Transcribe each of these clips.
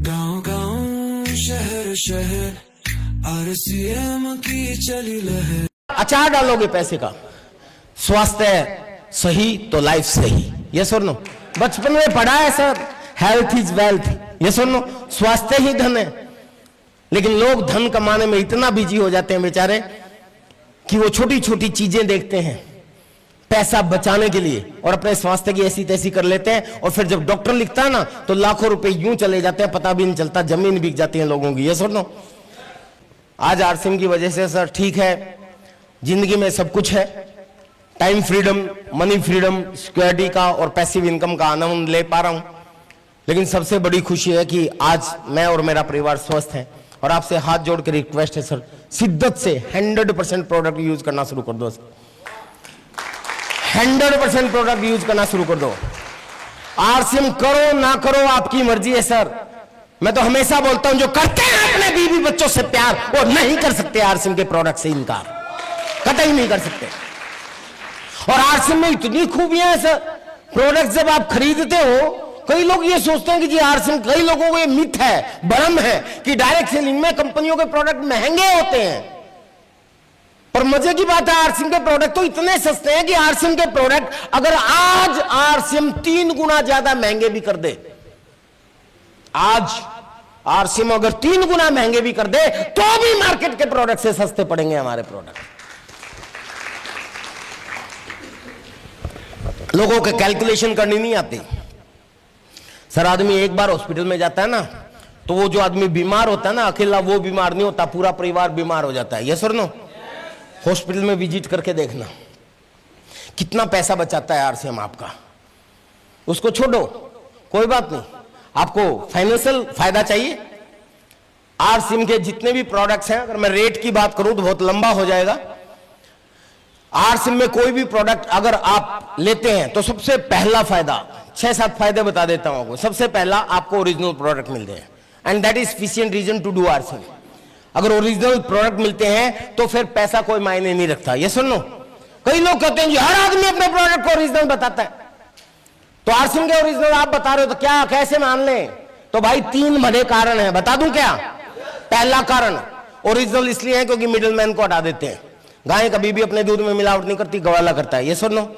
गांव गांव शहर शहर आरसीएम की चली लहर। अचार डालोगे पैसे का, स्वास्थ्य सही तो लाइफ सही, ये सुन लो। बचपन में पढ़ा है सर, हेल्थ इज वेल्थ, ये सुन लो। स्वास्थ्य ही धन है, लेकिन लोग धन कमाने में इतना बिजी हो जाते हैं बेचारे कि वो छोटी छोटी चीजें देखते हैं पैसा बचाने के लिए और अपने स्वास्थ्य की ऐसी तैसी कर लेते हैं, और फिर जब डॉक्टर लिखता है ना तो लाखों रुपए यूं चले जाते हैं, पता भी नहीं चलता, जमीन बिक जाती है लोगों की, ये सुन लो। आज आरसीएम की वजह से सर ठीक है, जिंदगी में सब कुछ है, time freedom, money freedom, security का और पैसिव इनकम का आनंद ले पा रहा हूं, लेकिन सबसे बड़ी खुशी है कि आज मैं और मेरा परिवार स्वस्थ है। और आपसे हाथ जोड़ के रिक्वेस्ट है सर, शिद्दत से 100% प्रोडक्ट यूज करना शुरू कर दो सर, 100% प्रोडक्ट यूज करना शुरू कर दो। आरसीएम करो ना करो आपकी मर्जी है सर। मैं तो हमेशा बोलता हूं जो करते हैं अपने बीवी बच्चों से प्यार वो नहीं कर सकते आरसीएम के प्रोडक्ट से इनकार, कतई नहीं कर सकते। और आरसीएम में इतनी खूबियां हैं सर, प्रोडक्ट जब आप खरीदते हो, कई लोग ये सोचते हैं कि जी आरसीएम, कई लोगों को ये मिथ है, भ्रम है कि डायरेक्ट सेलिंग में कंपनियों के प्रोडक्ट महंगे होते हैं, पर मजे की बात है आरसीएम के प्रोडक्ट तो इतने सस्ते हैं कि आरसीएम के प्रोडक्ट अगर आज आरसीएम 3 गुना ज्यादा महंगे भी कर दे, आज आरसीएम अगर 3 गुना महंगे भी कर दे तो भी मार्केट के प्रोडक्ट से सस्ते पड़ेंगे हमारे प्रोडक्ट। लोगों के कैलकुलेशन करनी नहीं आती सर। आदमी एक बार हॉस्पिटल में जाता है ना तो वो जो आदमी बीमार होता है ना, अकेला वो बीमार नहीं होता, पूरा परिवार बीमार हो जाता है, ये सर नो। हॉस्पिटल में विजिट करके देखना कितना पैसा बचाता है आरसीएम आपका। उसको छोड़ो, कोई बात नहीं, आपको फाइनेंशियल फायदा चाहिए। आरसीएम के जितने भी प्रोडक्ट्स हैं, अगर मैं रेट की बात करूं तो बहुत लंबा हो जाएगा। आरसीएम में कोई भी प्रोडक्ट अगर आप लेते हैं तो सबसे पहला फायदा, 6-7 फायदे बता देता हूं आपको। सबसे पहला, आपको ओरिजिनल प्रोडक्ट मिलते हैं, and that is sufficient reason to do RCM. अगर ओरिजिनल प्रोडक्ट मिलते हैं तो फिर पैसा कोई मायने नहीं रखता, ये सुन लो। कई लोग कहते हैं जी हर आदमी अपने प्रोडक्ट को ओरिजिनल बताता है, तो आरसीएम के ओरिजिनल आप बता रहे हो तो क्या कैसे मान लें? तो भाई 3 बड़े कारण हैं, बता दूं क्या? पहला कारण, ओरिजिनल इसलिए है क्योंकि मिडिलमैन को हटा देते हैं। गाय कभी भी अपने दूध में मिलावट नहीं करती, गवाला करता है, ये सुन लो।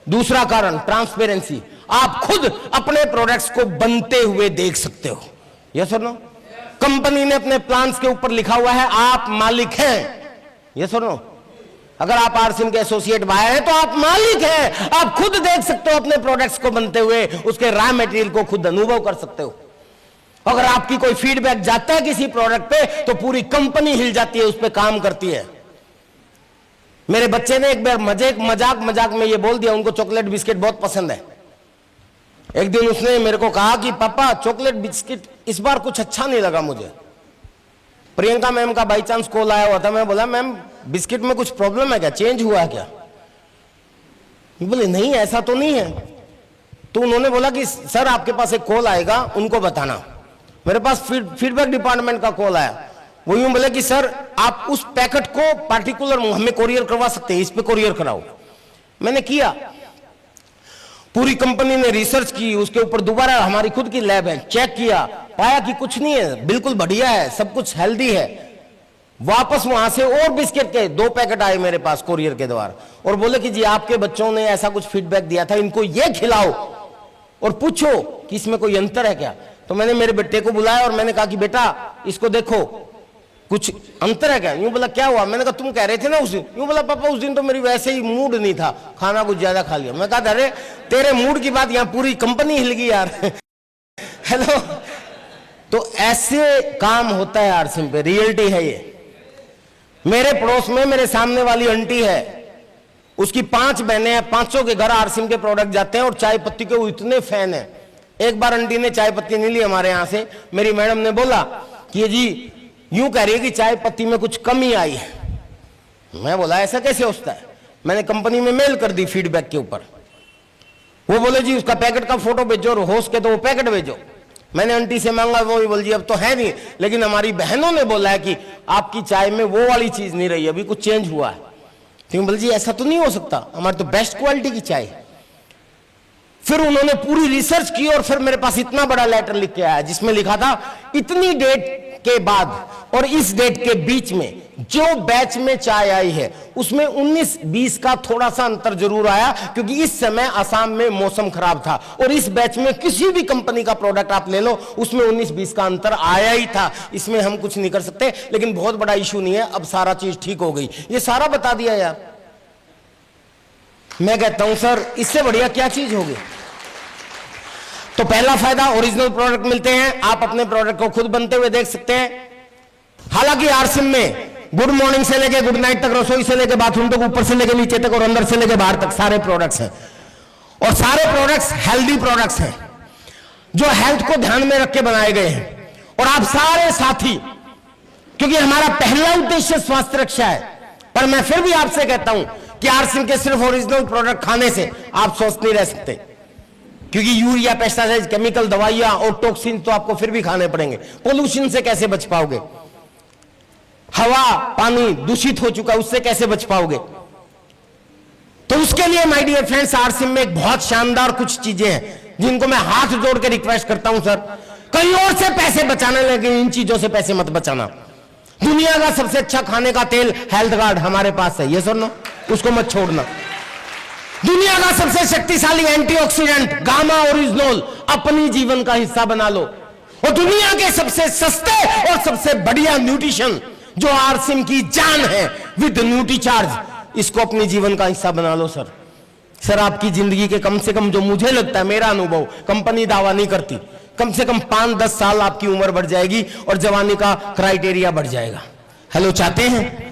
दूसरा कारण, ट्रांसपेरेंसी, आप खुद अपने प्रोडक्ट्स को बनते हुए देख सकते हो, ये सुन लो। कंपनी ने अपने प्लान्स के ऊपर लिखा हुआ है आप मालिक हैं, ये सुनो। अगर आप आरसीएम के एसोसिएट बायर हैं तो आप मालिक हैं, आप खुद देख सकते हो अपने प्रोडक्ट्स को बनते हुए, उसके रॉ मटेरियल को खुद अनुभव कर सकते हो। अगर आपकी कोई फीडबैक जाता है किसी प्रोडक्ट पे तो पूरी कंपनी हिल जाती है, उस पर काम करती है। मेरे बच्चे ने एक बार मजाक में ये बोल दिया, उनको चॉकलेट बिस्किट बहुत पसंद है। एक दिन उसने मेरे को कहा कि पापा चॉकलेट बिस्किट इस बार कुछ अच्छा नहीं लगा मुझे। प्रियंका मैम का बाई चांस कॉल आया हुआ था, मैं बोला मैम बिस्किट में कुछ प्रॉब्लम है क्या, चेंज हुआ है क्या? बोले नहीं ऐसा तो नहीं है। तो उन्होंने बोला कि सर आपके पास एक कॉल आएगा, उनको बताना। मेरे पास फीडबैक डिपार्टमेंट का कॉल आया, वो यूं बोले कि सर आप उस पैकेट को पार्टिकुलर हमें कोरियर करवा सकते हैं, इस पे कोरियर कराओ। मैंने किया, पूरी कंपनी ने रिसर्च की, उसके ऊपर दोबारा हमारी खुद की लैब है, चेक किया, पाया कि कुछ नहीं है, बिल्कुल बढ़िया है, सब कुछ हेल्दी है। वापस वहां से और बिस्किट के 2 पैकेट आए मेरे पास कोरियर के द्वारा, और बोले कि जी आपके बच्चों ने ऐसा कुछ फीडबैक दिया था, इनको ये खिलाओ और पूछो कि इसमें कोई अंतर है क्या। तो मैंने मेरे बेटे को बुलाया और मैंने कहा कि बेटा इसको देखो कुछ अंतर है क्या? यूं बोला क्या हुआ? मैंने कहा तुम कह रहे थे ना उस दिन। यूं बोला पापा उस दिन तो मेरी वैसे ही मूड नहीं था, खाना कुछ ज्यादा खा लिया। मैं कहा अरे तेरे मूड की बात यहां पूरी कंपनी हिल गई यार। हेलो, तो ऐसे काम होता है आरसीएम पे, रियलिटी है ये। मेरे पड़ोस में मेरे सामने वाली आंटी है, उसकी 5 बहनें हैं, 500 के घर आरसीएम के प्रोडक्ट जाते हैं और चाय पत्ती के वो इतने फैन है। एक बार आंटी ने चाय पत्ती नहीं ली हमारे यहां से, मेरी मैडम ने बोला कि जी यूं कह रही है कि चाय पत्ती में कुछ कमी आई है। मैं बोला ऐसा कैसे होता है? मैंने कंपनी में मेल कर दी फीडबैक के ऊपर। वो बोले जी उसका पैकेट का फोटो भेजो और हो सके तो वो पैकेट भेजो। मैंने आंटी से मांगा, वो बोल जी अब तो है नहीं, लेकिन हमारी बहनों ने बोला है कि आपकी चाय में वो वाली चीज नहीं रही, अभी कुछ चेंज हुआ है। तो बोल जी ऐसा तो नहीं हो सकता, हमारी तो बेस्ट क्वालिटी की चाय। फिर उन्होंने पूरी रिसर्च की और फिर मेरे पास इतना बड़ा लेटर लिख के आया जिसमें लिखा था इतनी डेट के बाद और इस डेट के बीच में जो बैच में चाय आई है उसमें 19-20 का थोड़ा सा अंतर जरूर आया, क्योंकि इस समय असम में मौसम खराब था और इस बैच में किसी भी कंपनी का प्रोडक्ट आप ले लो उसमें 19-20 का अंतर आया ही था। इसमें हम कुछ नहीं कर सकते, लेकिन बहुत बड़ा इशू नहीं है, अब सारा चीज ठीक हो गई। ये सारा बता दिया यार। मैं कहता हूं सर इससे बढ़िया क्या चीज होगी। तो पहला फायदा, ओरिजिनल प्रोडक्ट मिलते हैं, आप अपने प्रोडक्ट को खुद बनते हुए देख सकते हैं। हालांकि आरसिम में गुड मॉर्निंग से लेके गुड नाइट तक, रसोई से लेके बाथरूम तक, ऊपर से लेके नीचे तक और अंदर से लेके बाहर तक सारे प्रोडक्ट्स हैं और सारे प्रोडक्ट्स हेल्दी प्रोडक्ट्स हैं जो हेल्थ को ध्यान में रख के बनाए गए हैं। और आप सारे साथी, क्योंकि हमारा पहला उद्देश्य स्वास्थ्य रक्षा है, पर मैं फिर भी आपसे कहता हूं कि आरसिम के सिर्फ ओरिजिनल प्रोडक्ट खाने से आप स्वस्थ नहीं रह सकते, क्योंकि यूरिया, पेस्टिसाइड, केमिकल, दवाइयां और टॉक्सिन तो आपको फिर भी खाने पड़ेंगे। पोल्यूशन से कैसे बच पाओगे? हवा पानी दूषित हो चुका, उससे कैसे बच पाओगे? तो उसके लिए माय डियर फ्रेंड्स आरसिम में एक बहुत शानदार कुछ चीजें हैं जिनको मैं हाथ जोड़ के रिक्वेस्ट करता हूं सर, कहीं और से पैसे बचाने लगे, इन चीजों से पैसे मत बचाना। दुनिया का सबसे अच्छा खाने का तेल हेल्थ गार्ड हमारे पास है, ये सुनो, उसको मत छोड़ना। दुनिया का सबसे शक्तिशाली एंटीऑक्सीडेंट गामा ओरिजिनल अपनी जीवन का हिस्सा बना लो। और दुनिया के सबसे सस्ते और सबसे बढ़िया न्यूट्रिशन जो आरसिम की जान है विद न्यूट्रीचार्ज, इसको अपनी जीवन का हिस्सा बना लो सर। सर आपकी जिंदगी के कम से कम, जो मुझे लगता है, मेरा अनुभव, कंपनी दावा नहीं करती, कम से कम 5-10 साल आपकी उम्र बढ़ जाएगी और जवानी का क्राइटेरिया बढ़ जाएगा। हेलो, चाहते हैं?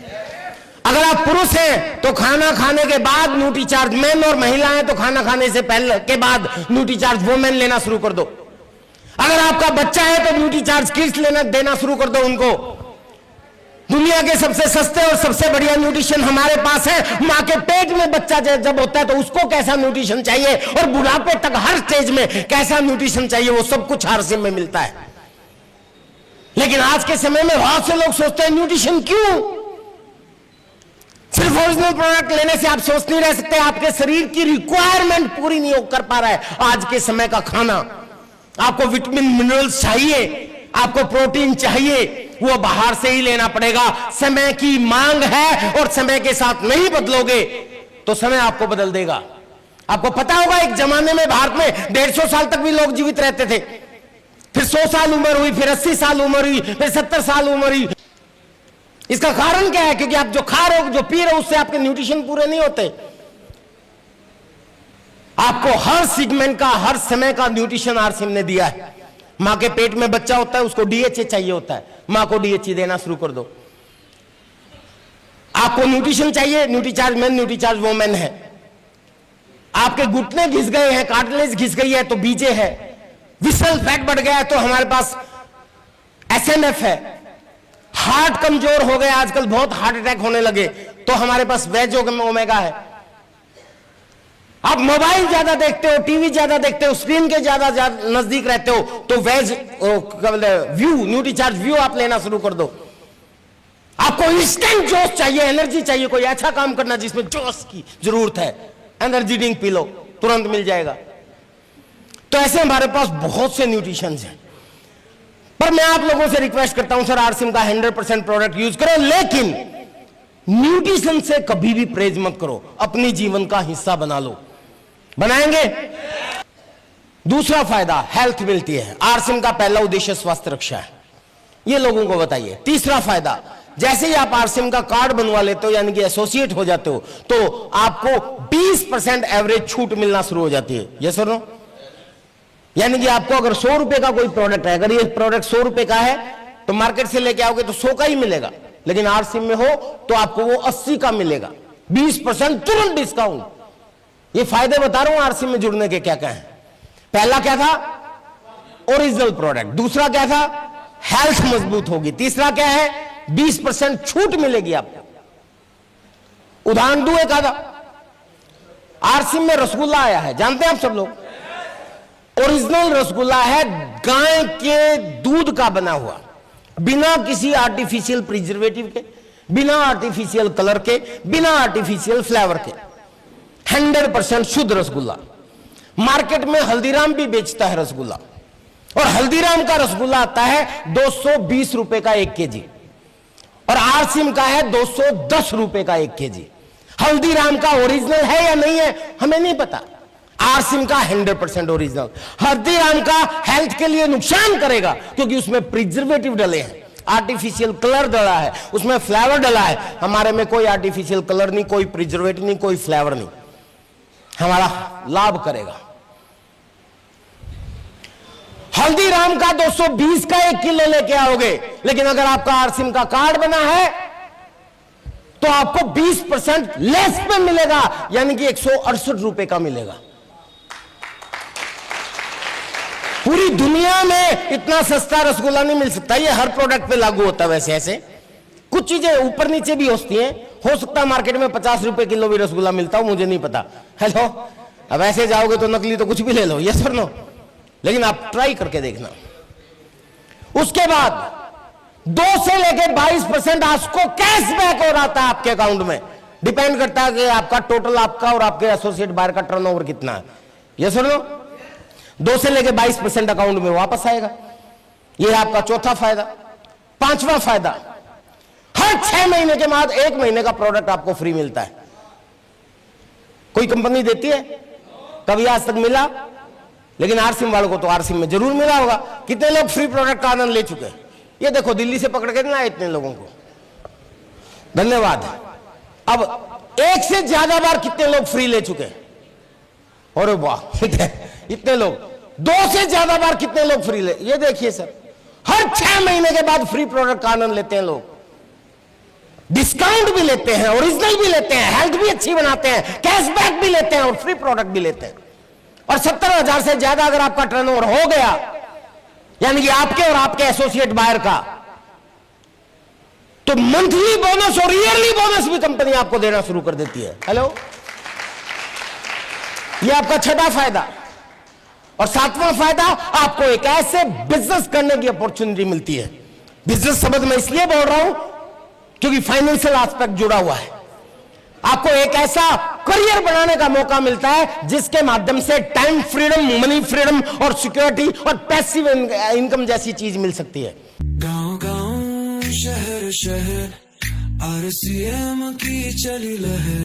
अगर आप पुरुष हैं तो खाना खाने के बाद न्यूट्रीचार्ज मेन, और महिलाएं तो खाना खाने से पहले के बाद न्यूट्रीचार्ज वुमेन लेना शुरू कर दो। अगर आपका बच्चा है तो न्यूट्रीचार्ज किड्स देना शुरू कर दो उनको। दुनिया के सबसे सस्ते और सबसे बढ़िया न्यूट्रिशन हमारे पास है। मां के पेट में बच्चा जब होता है तो उसको कैसा न्यूट्रिशन चाहिए और बुढ़ापे तक हर स्टेज में कैसा न्यूट्रिशन चाहिए, वो सब कुछ आरसिम में मिलता है। लेकिन आज के समय में बहुत से लोग सोचते हैं न्यूट्रिशन क्यों? सिर्फ ओरिजिनल प्रोडक्ट लेने से आप स्वस्थ नहीं रह सकते, आपके शरीर की रिक्वायरमेंट पूरी नहीं कर पा रहा है आज के समय का खाना। आपको विटामिन मिनरल्स चाहिए, आपको प्रोटीन चाहिए, वो बाहर से ही लेना पड़ेगा। समय की मांग है और समय के साथ नहीं बदलोगे तो समय आपको बदल देगा। आपको पता होगा एक जमाने में भारत में 150 साल तक भी लोग जीवित रहते थे, फिर 100 साल उम्र हुई, फिर 80 साल उम्र हुई, फिर 70 साल उम्र हुई। इसका कारण क्या है? क्योंकि आप जो खा रहे हो, जो पी रहे हो, उससे आपके न्यूट्रिशन पूरे नहीं होते। आपको हर सेगमेंट का, हर समय का न्यूट्रिशन आरसिम ने दिया है। मां के पेट में बच्चा होता है, उसको डीएचए चाहिए होता है, मां को डीएचए देना शुरू कर दो। आपको न्यूट्रिशन चाहिए, न्यूट्रीचार्ज मेन, न्यूट्रीचार्ज वुमेन है। आपके घुटने घिस गए हैं, कार्टिलेज घिस गई है तो बीजे है। विसरल फैट बढ़ गया है तो हमारे पास एसएनएफ है। हार्ट कमजोर हो गया, आजकल बहुत हार्ट अटैक होने लगे, तो हमारे पास वेज ओमेगा है। आप मोबाइल ज्यादा देखते हो, टीवी ज्यादा देखते हो, स्क्रीन के ज्यादा नजदीक रहते हो, तो वेज व्यू, न्यूट्रीचार्ज व्यू आप लेना शुरू कर दो। आपको इंस्टेंट जोश चाहिए, एनर्जी चाहिए, कोई ऐसा काम करना जिसमें जोश की जरूरत है, एनर्जी ड्रिंक पी लो, तुरंत मिल जाएगा। तो ऐसे हमारे पास बहुत से न्यूट्रिशन हैं। पर मैं आप लोगों से रिक्वेस्ट करता हूं सर, आरसिम का 100% प्रोडक्ट यूज करो, लेकिन न्यूट्रिशन से कभी भी परहेज मत करो, अपनी जीवन का हिस्सा बना लो। बनाएंगे? दूसरा फायदा, हेल्थ मिलती है। आरसिम का पहला उद्देश्य स्वास्थ्य रक्षा है, ये लोगों को बताइए। तीसरा फायदा, जैसे ही आप आरसिम का कार्ड बनवा लेते हो, यानी कि एसोसिएट हो जाते हो, तो आपको 20% एवरेज छूट मिलना शुरू हो जाती है। ये सुनो, यानी कि आपको अगर 100 रुपए का कोई प्रोडक्ट है, अगर ये प्रोडक्ट 100 रुपए का है तो मार्केट से लेके आओगे तो 100 का ही मिलेगा, लेकिन आरसिम में हो तो आपको वो 80 का मिलेगा, 20% तुरंत डिस्काउंट। ये फायदे बता रहा हूं आरसिम में जुड़ने के क्या क्या है। पहला क्या था? Original product. दूसरा क्या था? हेल्थ मजबूत होगी। तीसरा क्या है? 20% छूट मिलेगी आपको। उदाहरण दूं एक आधा, आरसिम में रसगुल्ला आया है, जानते हैं आप सब लोग? ओरिजिनल रसगुल्ला है, गाय के दूध का बना हुआ, बिना किसी आर्टिफिशियल प्रिजर्वेटिव के, बिना आर्टिफिशियल कलर के, बिना आर्टिफिशियल फ्लेवर के, 100% शुद्ध रसगुल्ला। मार्केट में हल्दीराम भी बेचता है रसगुल्ला, और हल्दीराम का रसगुल्ला आता है 220 रुपए का 1 केजी, और आरसीएम का है 210 रुपए का 1 केजी। हल्दीराम का ओरिजिनल है या नहीं है हमें नहीं पता, आरसीएम का 100% ओरिजिनल। हल्दीराम का हेल्थ के लिए नुकसान करेगा क्योंकि उसमें प्रिजर्वेटिव डले हैं, आर्टिफिशियल कलर डला है, उसमें फ्लेवर डला है। हमारे में कोई आर्टिफिशियल कलर नहीं, कोई प्रिजर्वेटिव नहीं, कोई फ्लेवर नहीं, हमारा लाभ करेगा। हल्दीराम का 220 का 1 किलो लेके आओगे, लेकिन अगर आपका आरसीएम का कार्ड बना है तो आपको 20% लेस पे मिलेगा, यानी कि 168 रुपए का मिलेगा। पूरी दुनिया में इतना सस्ता रसगुल्ला नहीं मिल सकता। ये हर प्रोडक्ट पे लागू होता है। वैसे ऐसे कुछ चीजें ऊपर नीचे भी होती हैं, हो सकता है मार्केट में 50 रुपए किलो भी रसगुल्ला मिलता हो, मुझे नहीं पता। हेलो, अब ऐसे जाओगे तो नकली तो कुछ भी ले लो, यस और नो, लेकिन आप ट्राई करके देखना। उसके बाद 2 से लेके 22% आपको कैशबैक हो रहा था आपके अकाउंट में। डिपेंड करता है कि आपका टोटल, आपका और आपके एसोसिएट बायर का टर्नओवर कितना है, यस और नो। 2 से लेके 22% अकाउंट में वापस आएगा। यह आपका चौथा फायदा। पांचवा फायदा, हर 6 महीने के बाद 1 महीने का प्रोडक्ट आपको फ्री मिलता है। कोई कंपनी देती है? कभी आज तक मिला? लेकिन आरसीएम वालों को तो आरसीएम में जरूर मिला होगा। कितने लोग फ्री प्रोडक्ट का आनंद ले चुके हैं? ये देखो, दिल्ली से पकड़ के ना इतने लोगों को धन्यवाद। अब 1 से ज्यादा बार कितने लोग फ्री ले चुके हैं? अरे वाह, इतने लोग। 2 से ज्यादा बार कितने लोग फ्री ले? ये देखिए सर, हर 6 महीने के बाद फ्री प्रोडक्ट का आनंद लेते हैं लोग। डिस्काउंट भी लेते हैं, ओरिजिनल भी लेते हैं, हेल्थ भी अच्छी बनाते हैं, कैशबैक भी लेते हैं और फ्री प्रोडक्ट भी लेते हैं। और 70,000 से ज्यादा अगर आपका टर्नओवर हो गया, यानी कि आपके और आपके एसोसिएट बायर का, तो मंथली बोनस और ईयरली बोनस भी कंपनी आपको देना शुरू कर देती है। हेलो, यह आपका छठा फायदा। और 7वां फायदा, आपको एक ऐसे बिजनेस करने की अपॉर्चुनिटी मिलती है। बिजनेस शब्द मैं इसलिए बोल रहा हूं क्योंकि फाइनेंशियल एस्पेक्ट जुड़ा हुआ है। आपको एक ऐसा करियर बनाने का मौका मिलता है जिसके माध्यम से टाइम फ्रीडम, मनी फ्रीडम और सिक्योरिटी और पैसिव इनकम जैसी चीज मिल सकती है। गांव गांव, शहर शहर, आरसीएम की चली लहर।